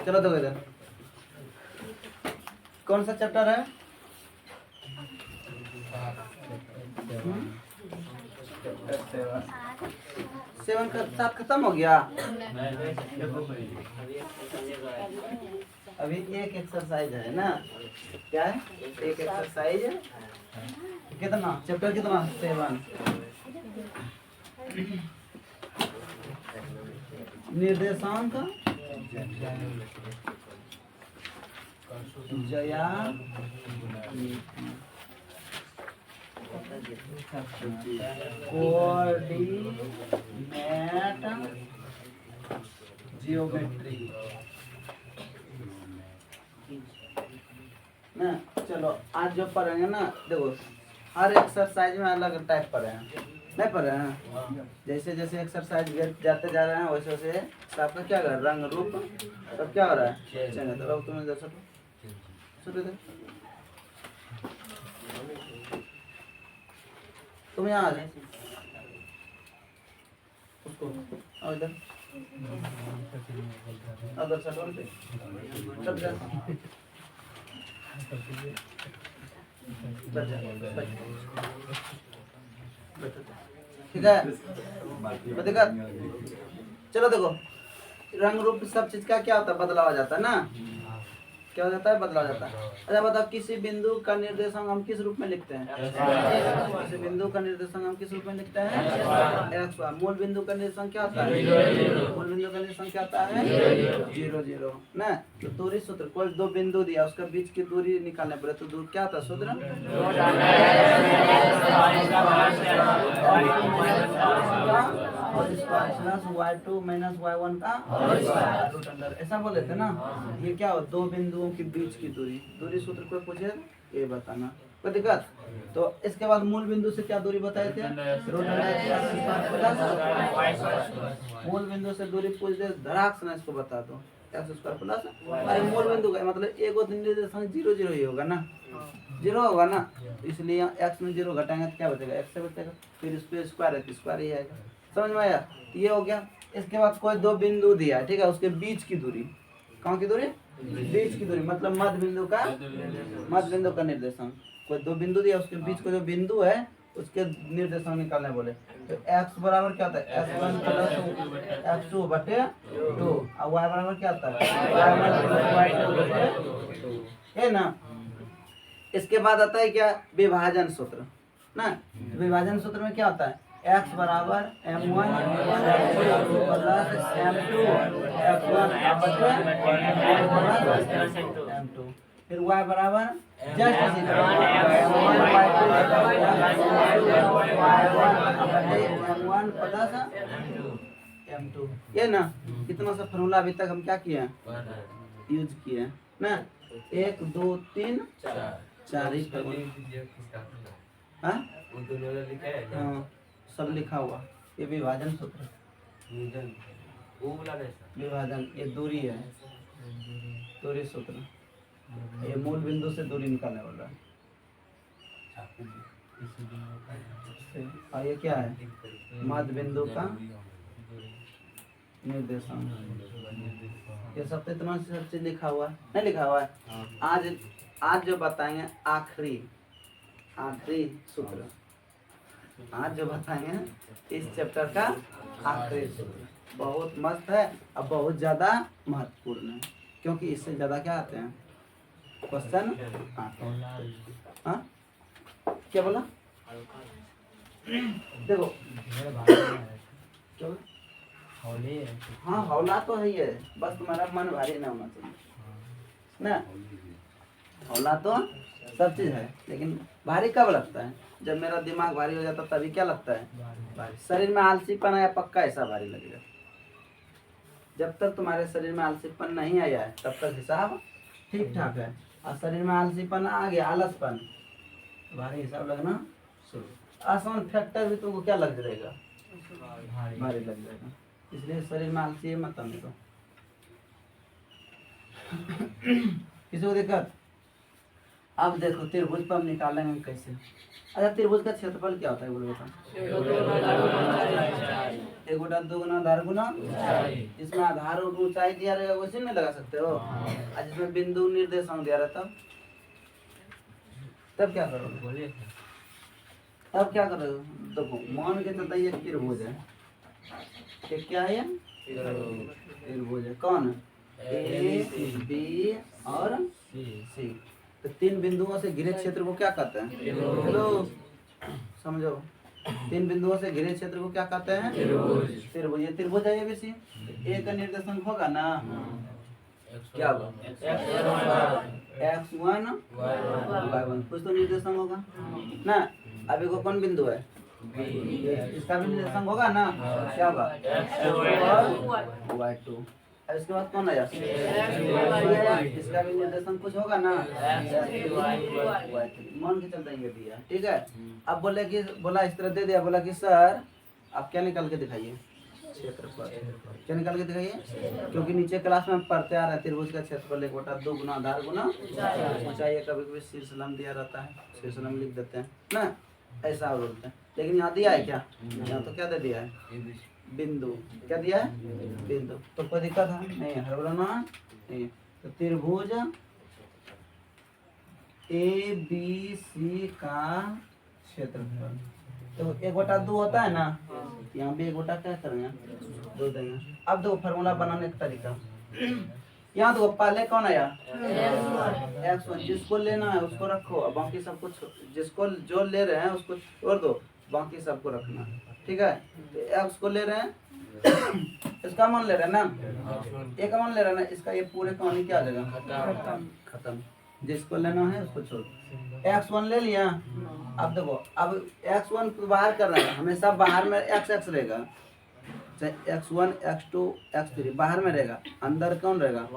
चलो देखो इधर कौन सा चैप्टर है? सेवन का 7 खत्म हो गया। अभी एक एक्सरसाइज है ना, क्या है? एक एक्सरसाइज है। कितना चैप्टर कितना? 7। निर्देशांक जया कोऑर्डिनेट जियोमेट्री ना। चलो आज जो पढ़ेंगे ना, देखो हर एक्सरसाइज में अलग टाइप पढ़े हैं, नहीं पढ़े हैं? जैसे जैसे एक्सरसाइज जाते जा रहे हैं वैसे वैसे आपका क्या कर रंग रूप सब क्या हो रहा है, चेंज। तो तुम इधर सब तुम यहाँ आ जाए उसको और इधर अदर सटोल पे सब जा ठीक है। देखा चलो देखो रंग रूप सब चीज का क्या होता है, बदलाव आ जाता है ना। क्या हो जाता है? बदलाव जाता है। अच्छा बताओ किसी बिंदु का निर्देशांक हम किस रूप में लिखते हैं? किसी बिंदु का निर्देशांक हम किस रूप में लिखते हैं? x। मूल बिंदु का निर्देशांक क्या होता है? मूल बिंदु का निर्देशांक क्या होता है? 0 0 ना। तो दूरी सूत्र, कोई दो बिंदु दिया उसका बीच की दूरी निकालने पड़े तो दूर क्या होता है सूत्र? y2 माइनस y1 का रूट अंडर, ऐसा बोले थे ना। ये क्या हो? दो बिंदुओं के बीच की दूरी। दूरी सूत्र कोई पूछे ये बताना, कोई दिक्कत? तो इसके बाद मूल बिंदु से क्या दूरी बताए थे? Root under. मूल बिंदु से दूरी पूछ दे धड़ाक से इसको बता दो x स्क्वायर प्लस। अरे मूल बिंदु का मतलब एक निर्देशांक 0 0 ही होगा ना, 0 होगा ना। इसलिए x में 0 घटाएंगे तो क्या बचेगा? x से बचेगा, फिर इस पे स्क्वायर है तो स्क्वायर ही आएगा। समझ में आया? ये हो गया। इसके बाद कोई दो बिंदु दिया, ठीक है, उसके बीच की दूरी। कहाँ की दूरी? बीच की दूरी मतलब मध्य बिंदु का निर्देशांक। कोई दो बिंदु दिया उसके बीच को जो बिंदु है उसके निर्देशांक निकालने बोले तो x बराबर क्या होता है? x1 प्लस x2 बटे 2 और y बराबर क्या होता है? y1 प्लस y2 बटे 2 है ना। इसके बाद आता है क्या? विभाजन सूत्र ना। विभाजन सूत्र में क्या होता है? x बराबर m1 प्लस m2 f1 बटे m2। फिर y बराबर जस्ट m1 प्लस m2। ये ना कितना सा फॉर्मूला अभी तक हम क्या किए हैं? यूज किए हैं ना। 1 2 3 4 ही हाँ सब लिखा हुआ। ये विभाजन सूत्र, विभाजन, ये दूरी है, दूरी सूत्र। ये मूल बिंदु से दूरी निकालने वाला है। और ये क्या है? मध्य बिंदु का निर्देशांक। ये सब तो इतना सब चीज लिखा हुआ है, नहीं लिखा हुआ है? आज जो बताएंगे आखिरी सूत्र, आज जो बताएंगे इस चैप्टर का आखिरी सूत्र बहुत मस्त है और बहुत ज्यादा महत्वपूर्ण है, क्योंकि इससे ज्यादा क्या आते हैं क्वेश्चन आते हैं। हाँ क्या बोला? देखो क्या बोला? हाँ हौला तो है ही है, बस तुम्हारा मन भारी ना होना चाहिए ना। हौला तो सब चीज है, लेकिन भारी कब लगता है? जब मेरा दिमाग भारी हो जाता तभी क्या लगता है? भारी। शरीर में आलसीपन आया पक्का ऐसा भारी लगेगा। जब तक तुम्हारे शरीर में आलसीपन नहीं आया है तब तक हिसाब ठीक ठाक है, और शरीर में आलसीपन आ गया, आलसपन, भारी हिसाब लगना शुरू। आसान फैक्टर भी तुमको क्या लग जाएगा? भारी लग जाएगा। इसलिए शरीर में आलसी मत आने दो। किसी को दिक्कत? अब देखो त्रिभुज पर हम निकालेंगे कैसे। अच्छा त्रिभुज का क्षेत्रफल क्या होता है बोलो बताओ? 1 गुना 2 गुना आधार गुना, इसमें आधार और ऊंचाई दिया रहेगा वैसे नहीं लगा सकते हो। और जिसमें बिंदु निर्देशांक दिया रहता तब क्या करोगे? तब क्या करोगे? देखो मान के चलता ये त्रिभुज है, ये क्या है? त्रिभुज है। कौन? ए बी और सी। तो 3 बिंदुओं से घिरे क्षेत्र को क्या कहते हैं? हेलो समझो, 3 बिंदुओं से घिरे क्षेत्र को क्या कहते हैं? त्रिभुज। ये त्रिभुज है एबीसी। ए का निर्देशांक होगा ना, क्या होगा? x1 y1 कुछ तो निर्देशांक होगा ना। अब एक कौन बिंदु है? इसका भी निर्देशांक होगा ना, क्या होगा? y2। इसके बाद कौन आया? इसका भी निर्देशांक कुछ होगा ना, y3। मान के चलता ये दिया, ठीक है। अब बोला इस तरह दे दिया, बोला कि सर आप क्या निकाल के दिखाइए? क्षेत्रफल। क्या निकाल के दिखाइए? क्योंकि नीचे क्लास में हम पढ़ते आ रहे हैं त्रिभुज का क्षेत्रफल 1/2 गुना आधार गुना ऊंचाई। कभी कभी शीर्ष लंब दिया रहता है, शीर्ष लंब लिख देते हैं ना, ऐसा बोलते हैं। लेकिन यहाँ दिया है क्या? यहाँ तो क्या दे दिया है? बिंदु। क्या दिया है? बिंदु। तो कोई दिक्कत है नहीं, हड़बड़ाना नहीं। तो त्रिभुज ए बी सी का क्षेत्रफल तो 1/2 होता है ना, यहाँ भी 1/2 क्या करेंगे? 2 देंगे। अब देखो फार्मूला बनाने का तरीका। यहाँ देखो पहले कौन आया? x1। जिसको लेना है उसको रखो और बाकी सब कुछ, जिसको जो ले रहे हैं उसको छोड़ दो, बाकी सबको रखना, ठीक है। तो x को ले रहे हैं, इसका मान ले रहे हैं ना, एक मान ले रहे हैं ना, इसका ये पूरे कहानी क्या आ जाएगा? खत्म। जिसको लेना है उसको छोड़। x1 ले लिया। अब देखो अब x1 को बाहर करना है, हमेशा बाहर में x रहेगा, चाहे x1 x2 x3 बाहर में रहेगा, अंदर कौन रहेगा?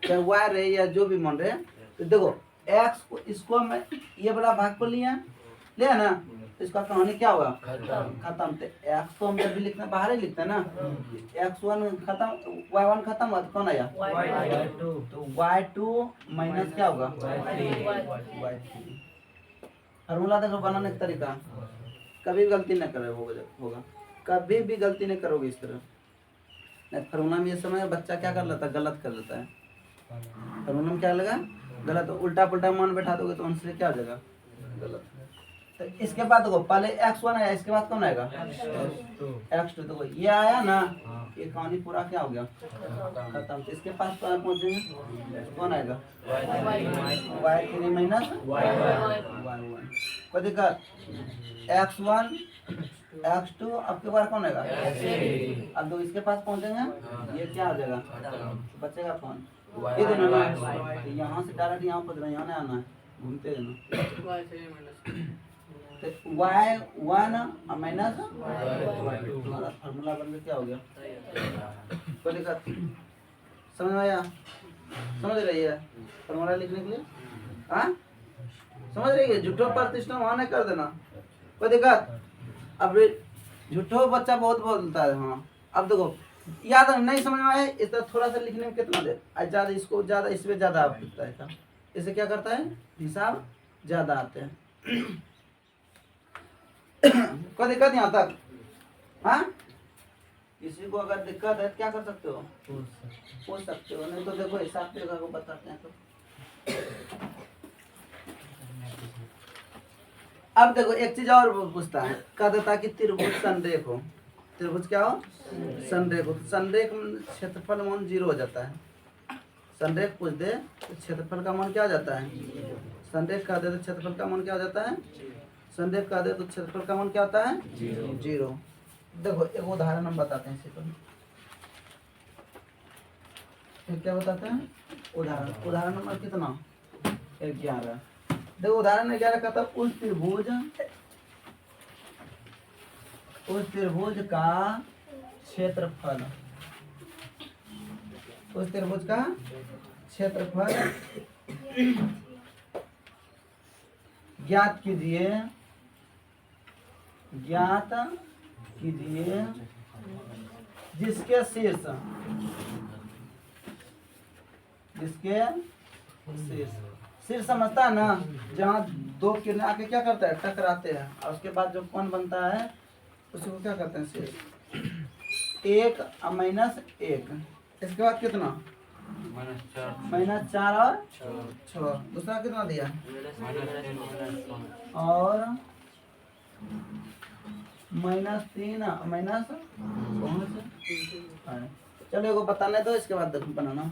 चाहे y रहे या जो भी मान रहे। तो देखो x को, इसको मैं ये बड़ा भाग को लिया ना, तो इसका कहानी क्या होगा? खत्म। तो x को हम जब भी लिखते हैं बाहर ही लिखते हैं ना, x1 खत्म, y1 खत्म हुआ तो कौन आया? y2। तो y2 माइनस क्या होगा? y3। फार्मूला देखो बनाने का तरीका, कभी गलती न करे होगा, कभी भी गलती नहीं करोगे इस तरह। नहीं फार्मूला में ये समय बच्चा क्या कर लेता है? गलत कर लेता है। फार्मूला में क्या लगा? गलत। उल्टा पुल्टा मान बैठा दोगे तो आंसर क्या हो जाएगा? गलत। तो इसके बाद देखो पहले x1 आया, इसके बाद कौन आएगा? x2। तो ये आया ना, ये कहानी पूरा क्या हो गया? खत्म। तो इसके पास पहुंचेंगे, कौन आएगा? y3 minus y1। कोई दिक्कत? x1 x2 आपके पास कौन आएगा? अब दो इसके पास पहुंचेंगे, ये क्या हो जाएगा? बचेगा कौन? ये दोनों ना, यहाँ से डायरेक्ट यहाँ पर यहाँ नहीं आना है, घूमते रहना। तो y1 माइनस y2 हमारा फार्मूला बन के क्या हो गया? कोई दिक्कत? समझ में आया? समझ रही है फार्मूला लिखने के लिए? हाँ समझ रही है? झूठो प्रतिष्ठा वहाँ नहीं कर देना, कोई दिक्कत? अब झूठो बच्चा बहुत बोलता है। हाँ अब देखो याद नहीं समझ में आया, इस तरह थोड़ा सा लिखने में कितना देर ज्यादा, इसको ज्यादा, इसमें ज्यादा आप लिखता है, इसे क्या करता है? हिसाब ज्यादा आते हैं। कोई दिक्कत यहाँ तक? हाँ किसी को अगर दिक्कत है क्या कर सकते हो? पूछ सकते हो, नहीं तो देखो हिसाब की जगह को बताते हैं। तो अब देखो एक चीज और पूछता है, कह देता कि त्रिभुज संरेख हो। त्रिभुज क्या हो? संरेख हो। संरेख क्षेत्रफल मान 0 हो जाता है। संरेख पूछ दे तो क्षेत्रफल का मान क्या हो जाता है? संरेख कह दे तो क्षेत्रफल का मान क्या हो जाता है? संरेख कह दे तो क्षेत्रफल का मान क्या होता है? 0। देखो एक उदाहरण हम बताते हैं इसी पर। क्या बताते हैं? उदाहरण नंबर कितना? 11। देखो उदाहरण 11 कहता है उस त्रिभुज का क्षेत्रफल, उस त्रिभुज का क्षेत्रफल ज्ञात कीजिए जिसके शीर्ष। शीर्ष समझता है ना, जहाँ दो किरण आके क्या करता है, टकराते हैं और उसके बाद जो कोण बनता है उसी को क्या करते हैं, शीर्ष। 1 माइनस 1, इसके बाद कितना, -4 और 6। दूसरा कितना दिया, और -3 माइनस। चलो एगो बताने दो, इसके बाद देखो बनाना।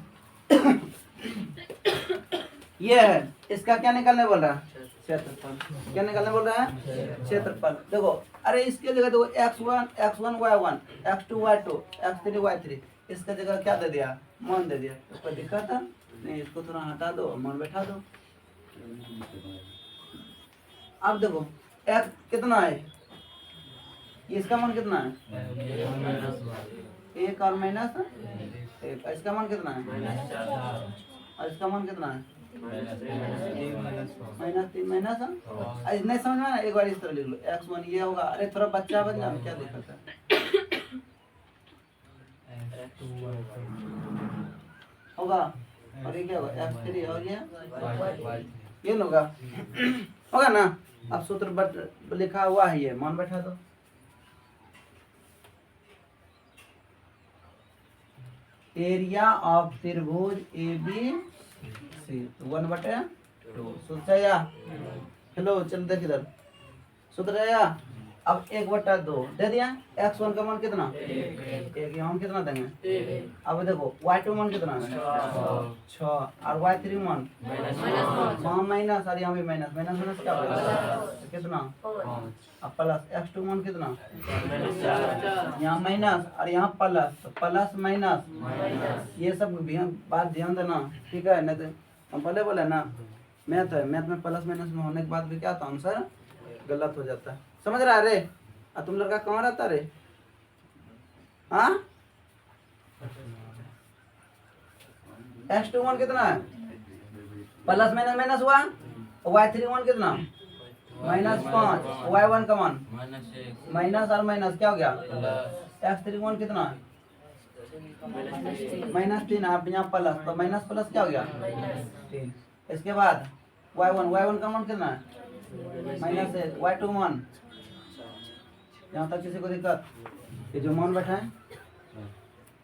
ये है, इसका क्या निकालने बोल रहा है, क्षेत्रफल। क्या निकालने बोल रहा है, क्षेत्रफल। देखो अरे इसके जगह देखो x1 y1 x2 y2 x3 y3, इसका जगह क्या दे दिया, मान दे दिया। तो कोई दिक्कत है नहीं, इसको थोड़ा हटा दो, मान बैठा दो। अब देखो x कितना है, इसका मान कितना है, 1 और माइनस 1। इसका मान कितना है, और इसका मान कितना है, -3 माइनस। नहीं समझ में, एक बार इस तरह लिख लो, x1 ये होगा। अरे थोड़ा बच्चा बन जाओ, क्या दिक्कत है, होगा। और ये क्या होगा, x3, और ये होगा, होगा ना। अब सूत्र लिखा हुआ है, ये मान बैठा दो। एरिया ऑफ त्रिभुज ABC 1/2। सूत्र या हेलो, चल देख इधर, सूत्र है या। अब 1/2 दे दिया। x1 का मान कितना, 1, यहाँ कितना देंगे। अब देखो y2 मान कितना है, 6, और y3 मान वहाँ माइनस, और यहाँ भी माइनस। माइनस क्या होगा, कितना, अब प्लस। x2 मान कितना, यहाँ माइनस और यहाँ प्लस, तो प्लस माइनस। ये सब बात ध्यान देना, ठीक है। नहीं तो हम पहले बोले ना, मैथ है, मैथ में प्लस माइनस में होने के बाद भी क्या था, आंसर गलत हो जाता है। समझ रहा है रे। तुम लड़का कहाँ रहता रे, हाँ। x2 मान कितना है, प्लस माइनस माइनस हुआ। y3 मान कितना, -5। y1 का मान माइनस और माइनस क्या हो गया, x3 मान कितना, -3। आप यहाँ प्लस, तो माइनस प्लस क्या हो गया, 3। इसके बाद y1 का मान कितना है, -1। y2 मान, यहाँ तक किसी को दिक्कत, ये जो मान बैठा है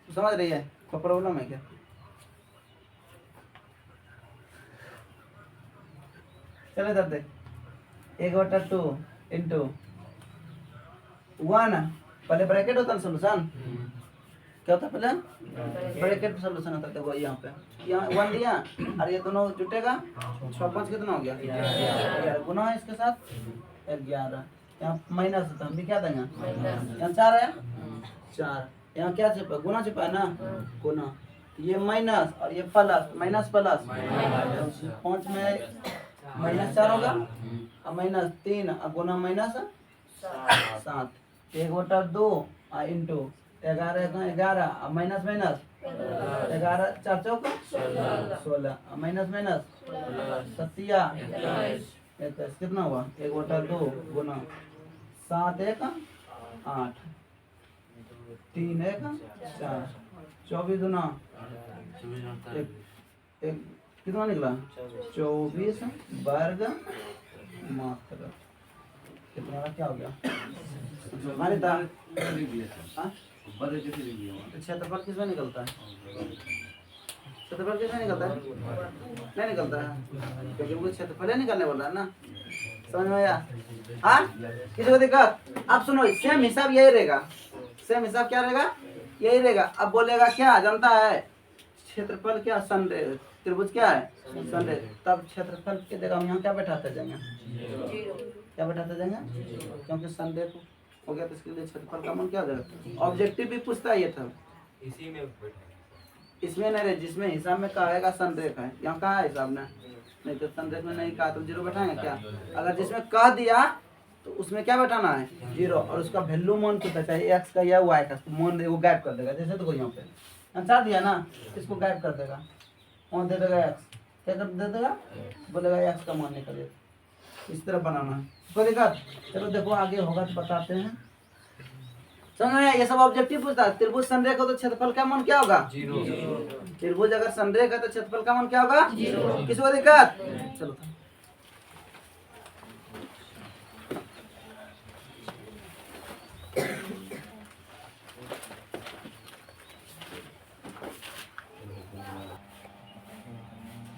समझ रही है, कोई प्रॉब्लम है क्या। चले इधर देख, 1/2 इंटू 1, पहले ब्रैकेट होता है सोल्यूशन, क्या होता है पहले ब्रैकेट सोल्यूशन होता है। देखो यहाँ पे, यहाँ 1 दिया और ये दोनों जुटेगा, 6 5 कितना हो गया, 11 गुना है इसके साथ 11। यहाँ माइनस होता है, हम भी क्या देंगे, यहाँ 4 है, 4। यहाँ क्या छिपा, गुना छिपा है ना, गुना। ये माइनस और ये प्लस, माइनस प्लस, 5 में -4 होगा, और -3 और गुना -7। 1/2 इंटू 11 और माइनस 11 4 चौक 16, माइनस 7 कितना हुआ, 1/2 गुना 7 1 8 3 1 4, 24 गुना 1 कितना निकला, 24 वर्ग मात्र। कितना क्या हो गया, मानिता क्षेत्रफल किसमें निकलता है, क्षेत्रफल किसमें निकलता है, नहीं निकलता है, क्योंकि वो क्षेत्रफल निकलने वाला है ना। समझ में आया, हाँ। किसी को दिक्कत, अब सुनो, सेम हिसाब यही रहेगा, सेम हिसाब क्या रहेगा, यही रहेगा। अब बोलेगा क्या, जानता है क्षेत्रफल क्या, संरेख त्रिभुज क्या है, संरेख। तब क्षेत्रफल के जगह हम यहाँ क्या बैठाते जाएंगे, क्या बैठाते जाएंगे, क्योंकि संरेख हो गया, तो इसके लिए क्षेत्रफल का मान क्या हो जाएगा। ऑब्जेक्टिव भी पूछता है ये था, इसी में इसमें नहीं रहे, जिसमें हिसाब में कहेगा संरेख है, यहाँ कहा है हिसाब में, नहीं तो संरेख में नहीं कहा तो 0 बैठाएंगे क्या। अगर जिसमें कह दिया तो उसमें क्या बैठाना है, 0, और उसका वैल्यू मान कितना चाहिए, x का या y का, तो मान वो गायब कर देगा। जैसे देखो यहाँ पे 4 दिया ना, इसको गायब कर देगा, मान दे देगा x, क्या कर दे देगा, बोलेगा x का मान निकले। इस तरह बनाना है, कोई दिक्कत। चलो देखो आगे होगा तो बताते हैं। समझ में, ये सब ऑब्जेक्टिव पूछता है। त्रिभुज संरेख हो तो क्षेत्रफल का मान क्या होगा, 0। त्रिभुज अगर संरेख है तो क्षेत्रफल का मान क्या होगा? किसी को दिक्कत? चलो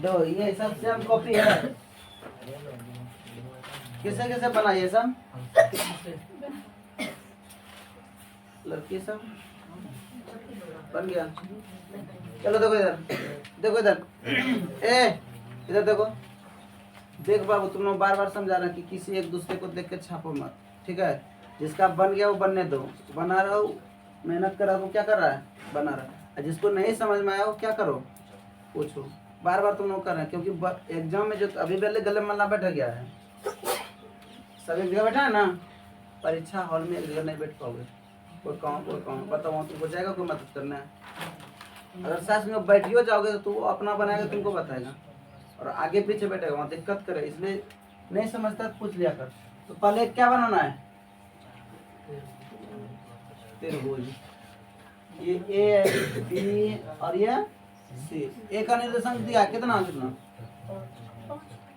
दो, ये सब सेम कॉपी है। किसे किसे बना ये सब? लड़की सब बन गया। चलो देखो इधर, देखो इधर, इधर देखो। देख बाबू, तुम लोग बार बार समझा रहे हैं कि किसी एक दूसरे को देख के छापो मत, ठीक है? जिसका बन गया वो बनने दो। बना रहा हूँ, मेहनत कर रहा हूँ, क्या कर रहा है? बना रहा है। जिसको नहीं समझ में आया वो क्या करो? पूछो। बार बार तुम लोग कर रहे हैं क्योंकि एग्जाम में जो अभी पहले गले मल्ला बैठ गया है, सब एक जगह बैठा है ना, परीक्षा हॉल में एक जगह नहीं बैठ पाओगे। कोई कौन बताओ, तुमको जाएगा कोई मदद करना है? अगर साथ में बैठियो जाओगे तो वो अपना बनाएगा, तुमको बताएगा, और आगे पीछे बैठेगा, वहाँ दिक्कत करे। इसलिए नहीं समझता तो पूछ लिया कर। तो पहले क्या बनाना है? त्रिभुज। ये ए बी और ये सी। ए का निर्देशांक दिया कितना?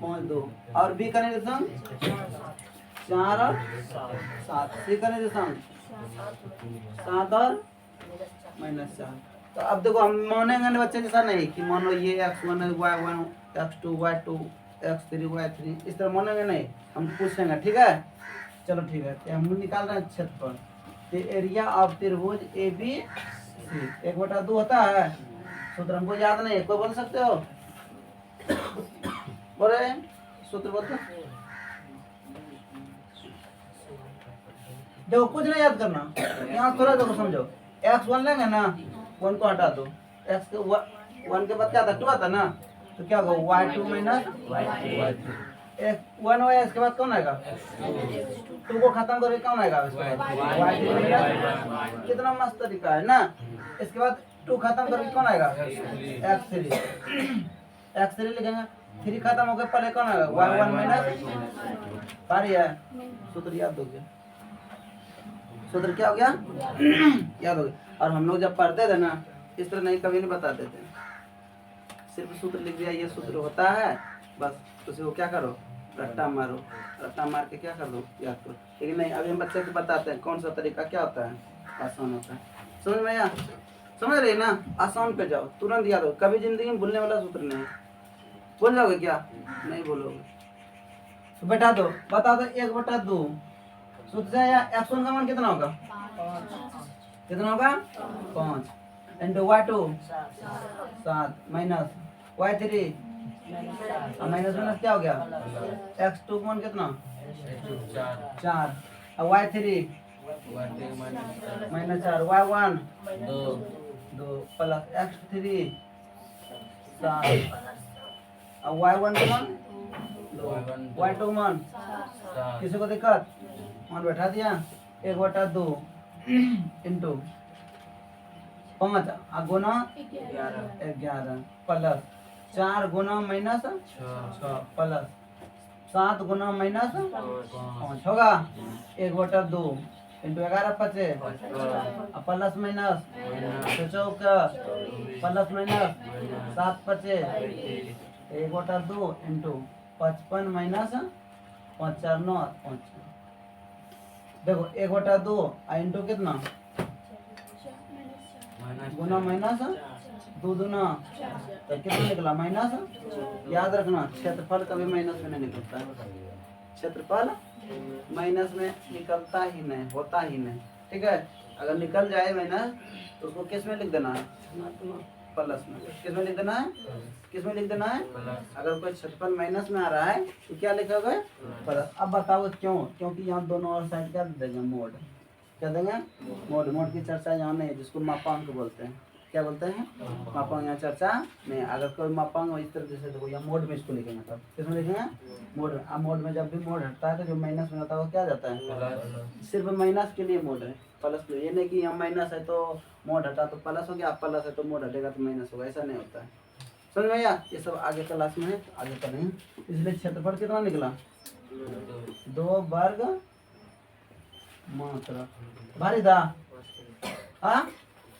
5.2 और बी का निर्देशांक 4 और 7। सी का निर्देशांक 7 और -4। तो अब देखो, हम मानेंगे ना बच्चे जैसा नहीं कि मानो ये x1 है, y1, x2 y2, x3 y3, इस तरह मानेंगे नहीं, हम पूछेंगे, ठीक है? चलो ठीक है, तो हम निकाल रहे हैं क्षेत्रफल। तो एरिया ऑफ त्रिभुज ए बी सी 1/2 होता है। सूत्र हमको याद नहीं है, कोई बोल सकते हो? बोले सूत्र बोलते। देखो कुछ नहीं याद करना, यहाँ थोड़ा देखो समझो। x1 लेंगे ना, 1 को हटा दो। x के 1 के बाद क्या था? 2 आता ना, तो क्या होगा? y2 minus y3। 1 हुआ, इसके बाद कौन आएगा? 2 को खत्म करके कौन आएगा? इसके बाद y3 माइनस। कितना मस्त तरीका है ना। इसके बाद 2 खत्म करके कौन आएगा? x3। x3 लिखेंगे, 3 खत्म हो गया, पहले कौन आएगा? y1 minus. पारी है, सूत्र याद हो गया। सूत्र क्या हो गया? याद हो गया। और हम लोग जब पढ़ते थे ना, इस तरह नहीं, कभी नहीं बताते थे, सिर्फ सूत्र लिख दिया, ये सूत्र होता है, बस उसे वो क्या करो? रट्टा मारो, रट्टा मार के क्या कर दो? याद करो। लेकिन नहीं, अभी हम बच्चे को बताते हैं कौन सा तरीका क्या होता है, आसान होता है। समझ में आया? समझ रही ना? आसान पे जाओ, तुरंत याद हो। कभी जिंदगी में भूलने वाला सूत्र नहीं। भूल जाओगे क्या? नहीं भूलोगे। तो बैठा दो, बता दो 1/2 सूत्र से। या x1 का मान कितना होगा? कितना होगा? 5 into y2 7 minus y3 minus minus क्या हो गया? x2 का मान कितना? 4 और y3 -4 y1 2 प्लस x3 7 और y1 का मान 2 y2 का मान। किसी को दिक्कत? मान बैठा दिया। 1/2 इंटू 5 गुना 11 प्लस 4 गुना माइनस 6 प्लस 7 गुना माइनस 5 होगा। 1/2 इंटू 11 5 प्लस माइनस चौका प्लस माइनस 7 5 1/2 इंटू 55 माइनस 5 4 9 5। देखो 1/2 इंटू कितना? गुना माइनस 2 दूना, तो कितना निकला? माइनस। याद रखना, क्षेत्रफल कभी माइनस में नहीं निकलता है। क्षेत्रफल माइनस में निकलता ही नहीं, होता ही नहीं, ठीक है? अगर निकल जाए माइनस तो उसको किस में लिख देना है? प्लस में। किस में लिख देना है? किस में लिख देना है? अगर कोई क्षेत्रफल माइनस में आ रहा है तो क्या लिखोगे? प्लस। अब बताओ क्यों? क्योंकि यहाँ दोनों और साइड क्या देंगे? मोड। क्या देंगे? मोड। मोड की चर्चा यहाँ नहीं है, जिसको मापांक बोलते हैं। क्या बोलते हैं? मापांक। यहाँ चर्चा नहीं। अगर कोई मापांक इस तरह से देखो, या मोड में इसको लिखेंगे, तब किसमें लिखेंगे? मोड में। अब मोड में जब भी मोड हटता है तो जो माइनस में होता है वो क्या जाता है? सिर्फ माइनस के लिए मोड है, प्लस। ये नहीं कि यहाँ माइनस है तो मोड हटा तो प्लस हो गया, प्लस है तो मोड हटेगा तो माइनस होगा, ऐसा नहीं होता है। समझ में आया? ये सब आगे क्लास में है, आगे पढ़ेंगे। इसलिए क्षेत्रफल कितना निकला? 2 वर्ग मात्रा। भारी था? हाँ,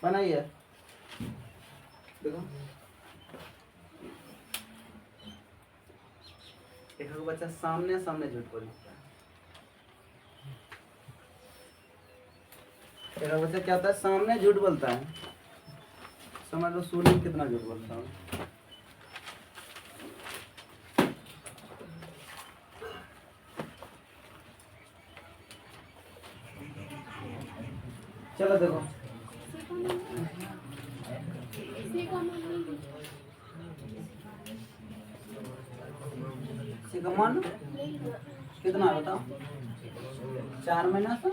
बनाइए देखो। एक बच्चा सामने सामने झूठ बोलता है, एक बच्चा क्या होता है सामने झूठ बोलता है। समझ लो सूर्य कितना झूठ बोलता है। चलो देखो सिकमन कितना है बताओ? 4 महीना से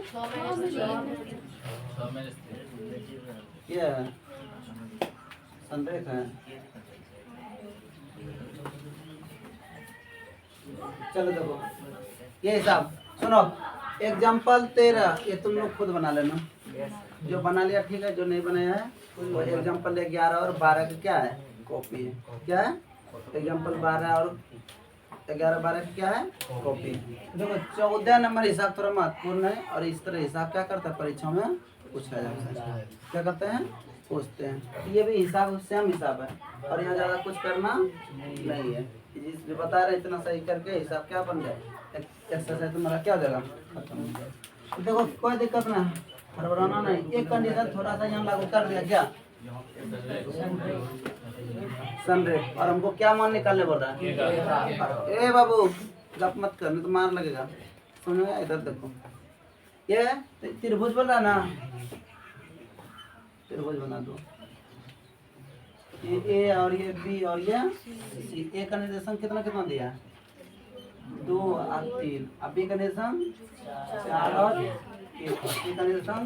क्या है? संरेख है। चलो देखो ये हिसाब सुनो। एग्जाम्पल 13 ये तुम लोग खुद बना लेना। जो बना लिया ठीक है, जो नहीं बनाया है वो एग्जाम्पल 11 और 12 का क्या है कॉपी है। क्या है एग्जाम्पल 12 और 11 12 की क्या है कॉपी। देखो 14 नंबर हिसाब थोड़ा महत्वपूर्ण है और इस तरह हिसाब क्या करता है परीक्षा में पूछा जाता है। क्या करते हैं पूछते हैं। ये भी हिसाब सेम हिसाब है और यहाँ ज़्यादा कुछ करना नहीं है। जो बता रहे इतना सही करके हिसाब क्या बन जाए एक्सरसाइज तुम्हारा क्या हो जाएगा खत्म हो जाएगा। देखो कोई दिक्कत ना हड़बड़ाना नहीं। एक कंडीशन थोड़ा सा यहाँ लागू कर दिया क्या सनरेख और हमको क्या मान निकालने बोल रहा है। ए बाबू गप मत कर नहीं तो मार लगेगा। समझ में इधर देखो ये त्रिभुज बोल रहा ना, त्रिभुज बना दो। ये ए और ये बी और ये सी। ए का निर्देशन कितना कितना दिया 2 और 3। अब बी का निर्देशन 4 और 1। सी का निर्देशन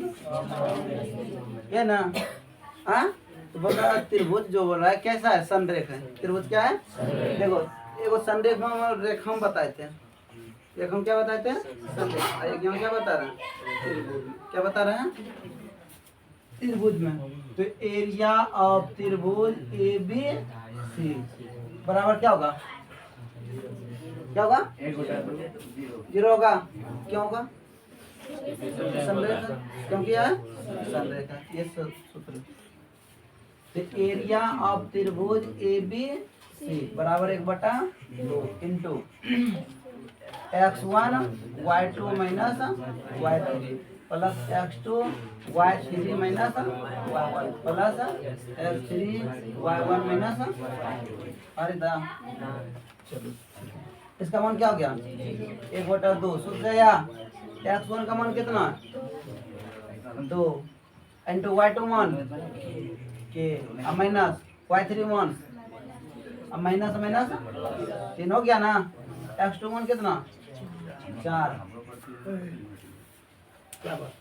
ये ना हाँ। तो बोल रहा है त्रिभुज जो बोल रहा है कैसा है संरेख है। त्रिभुज क्या है देखो एगो संरेख में रेखा हम बताए थे। रेखा हम क्या बताए थे संरेख। एक यहाँ क्या बता रहे हैं त्रिभुज। क्या बता रहे हैं त्रिभुज में। तो एरिया ऑफ त्रिभुज ए बी सी बराबर क्या होगा क्या होगा 0 होगा। क्यों होगा संरेख क्योंकि यह संरेख है। ये सूत्र तो एरिया ऑफ त्रिभुज ए बी सी बराबर 1/2 into x1 y2 minus y3 plus x2 y3 minus y1 plus x3 y1 minus अरे दा चलो इसका मान क्या हो गया 1/2 सूत्र गया। x1 का मान कितना 2 इंटू y2 मान के माइनस y3 मान अब माइनस माइनस 3 हो गया ना। x2 मान कितना 4। क्या बात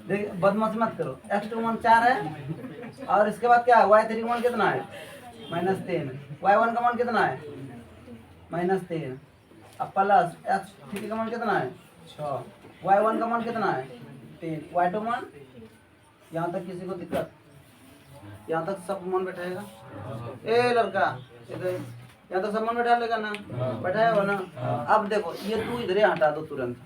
देख बदमाश मत करो। x2 मान 4 है और इसके बाद क्या है y3 मान कितना है -3। y1 का मान कितना है -3 अब प्लस x3 का मान कितना है 6। y1 का मान कितना है 3। y2 मान यहाँ तक किसी को दिक्कत यहाँ तक सब मन बैठाएगा। ए लड़का इधर यहाँ तक सब मन बैठा लेगा ना बैठाया हो ना। अब देखो ये तू इधर ही हटा दो तुरंत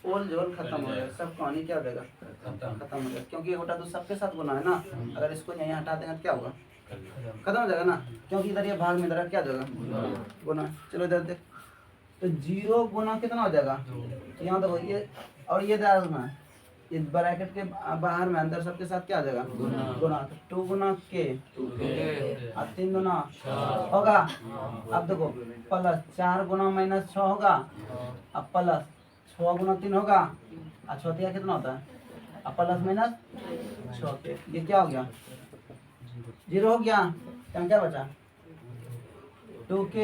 ओल झोल खत्म हो जाएगा। सब कहानी क्या हो जाएगा खत्म हो जाएगा क्योंकि ये हटा तो सबके साथ गुना है ना। अगर इसको यहीं हटा देंगे तो क्या होगा खत्म हो जाएगा ना क्योंकि इधर ये भाग में इधर क्या हो जाएगा गुना। चलो इधर देख तो 0 गुना कितना हो जाएगा यहाँ देखो ये और ये ना ये ब्रैकेट के बाहर में अंदर सबके साथ क्या आ जाएगा गुना। तो 2 गुना के और 3 गुना होगा। अब देखो प्लस 4 गुना -6 होगा। अब प्लस 6 गुना 3 होगा और चौथिया कितना होता है अब प्लस माइनस 6 ये क्या हो गया 0 हो गया। क्या बचा 2k।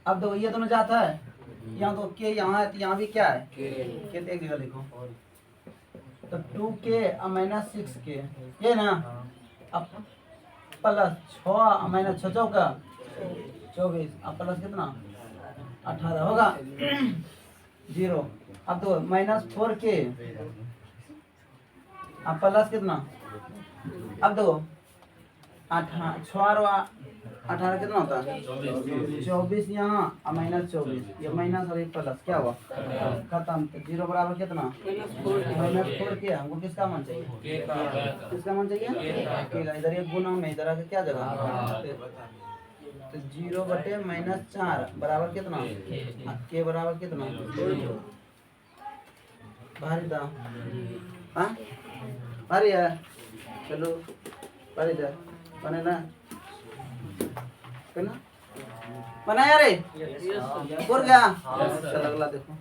अब देखो ये दोनों जाता है यहाँ तो के यहाँ है तो यहाँ भी क्या है के एक जगह लिखो। तो 2k और -6k ये ना। अब प्लस 6 और -6 चौका 24 अब प्लस कितना 18 होगा 0। अब तो -4k अब प्लस कितना अब दो 6 और 18 कितना होता है 24 यहाँ और -24 ये माइनस और एक प्लस क्या हुआ खत्म। तो 0 बराबर कितना -4 के हमको किसका मान चाहिए किसका मान चाहिए के का। इधर एक गुना में इधर आके क्या जगह तो 0/-4 बराबर कितना के बराबर कितना भारी था हाँ भारी है चलो भारी जा बने ना ना बना यार बोल गया चल अगला देखो